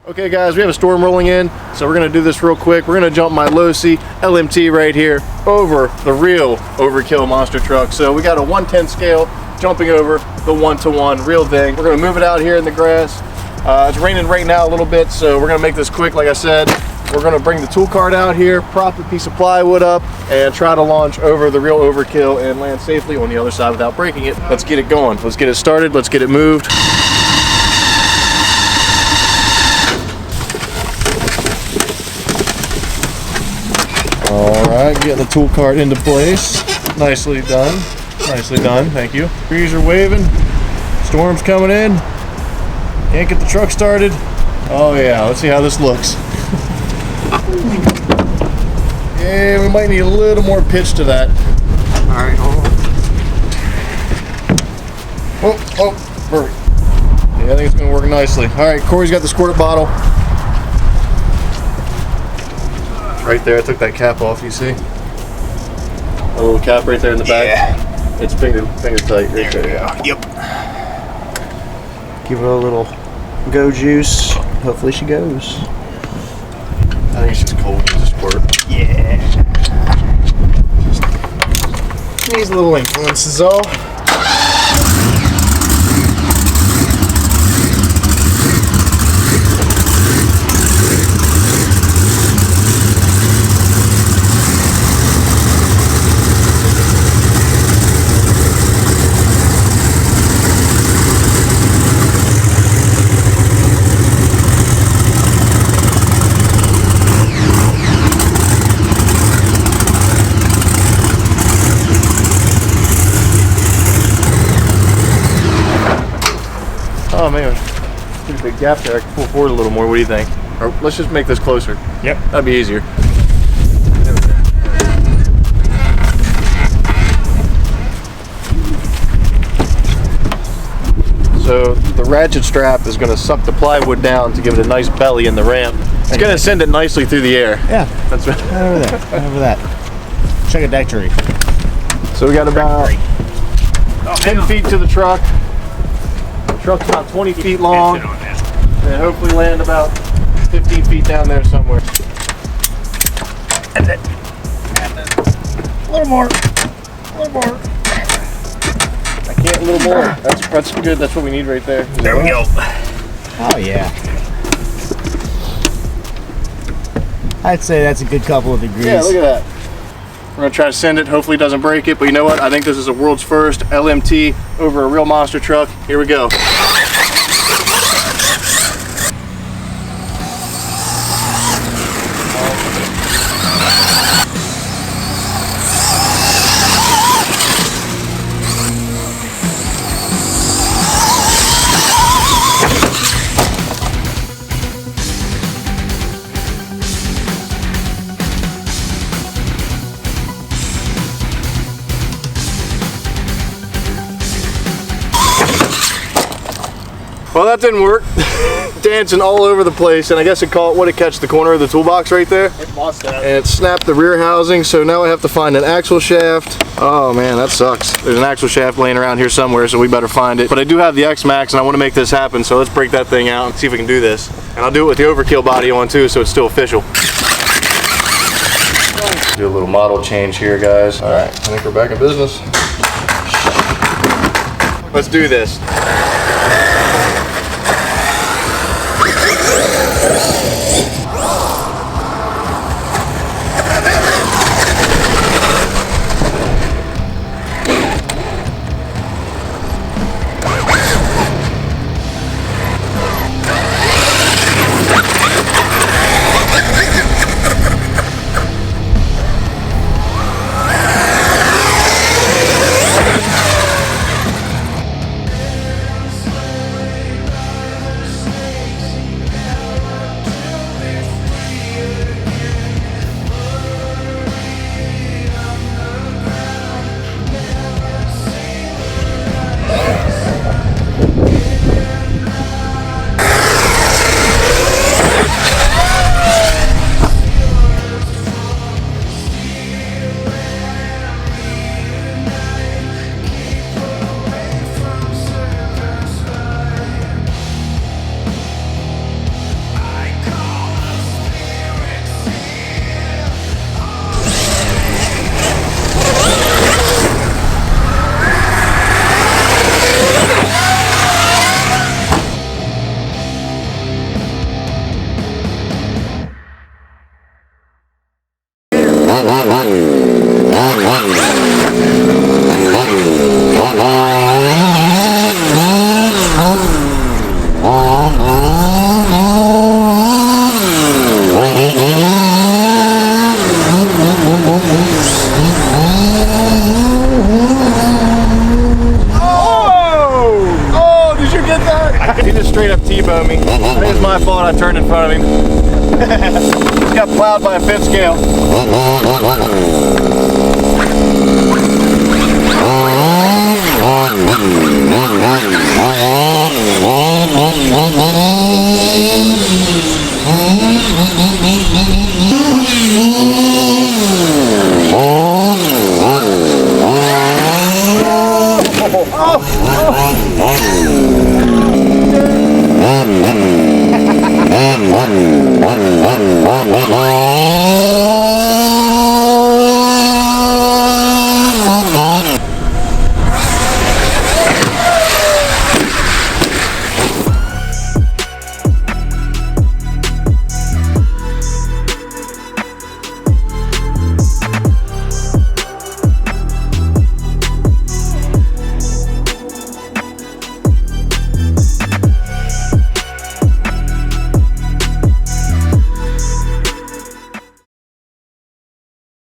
Okay guys, we have a storm rolling in, so we're going to do this real quick. We're going to jump my low-C LMT right here over the real overkill monster truck. So we got a 1/10 scale jumping over the 1-to-1 real thing. We're going to move it out here in the grass. It's raining right now a little bit, so we're going to make this quick. Like I said, we're going to bring the tool cart out here, prop a piece of plywood up, and try to launch over the real overkill and land safely on the other side without breaking it. Let's get it going. Let's get it started. Let's get it moved. Alright, getting the tool cart into place. Nicely done. Nicely done, thank you. Trees are waving. Storm's coming in. Can't get the truck started. Oh yeah, let's see how this looks. Yeah, we might need a little more pitch to that. Alright, hold on. Oh, perfect. Yeah, I think it's gonna work nicely. Alright, Corey's got the squirt bottle. Right there, I took that cap off, you see? A little cap right there in the back. Yeah. It's finger tight right there. Yep. Give her a little go juice. Hopefully she goes. I think she's cold as a squirt. Yeah. Needs a little influence is all. Oh man, pretty big gap there. I can pull forward a little more. What do you think? Or let's just make this closer. Yep. That'd be easier. So the ratchet strap is going to suck the plywood down to give it a nice belly in the ramp. It's going to send it nicely through the air. Yeah. That's right over there. Right over that. Check a deck tree. So we got about 10 feet to the truck. Truck's about 20 feet long, and hopefully land about 15 feet down there somewhere. And then a little more, a little more. I can't, a little more. That's good. That's what we need right there. There we go. Oh yeah. I'd say that's a good couple of degrees. Yeah, look at that. We're gonna try to send it. Hopefully it doesn't break it, but you know what? I think this is a world's first LMT over a real monster truck. Here we go. Well, that didn't work. Dancing all over the place, and I guess it caught, what, it catch the corner of the toolbox right there? It must have. And it snapped the rear housing, so now I have to find an axle shaft. Oh man, that sucks. There's an axle shaft laying around here somewhere, so we better find it. But I do have the X-Maxx, and I want to make this happen, so let's break that thing out and see if we can do this. And I'll do it with the overkill body on too, so it's still official. Do a little model change here, guys. All right, I think we're back in business. Let's do this. Oh, did you get that? He just straight up T-boned me. It was my fault I turned in front of him. Just got plowed by a fifth scale.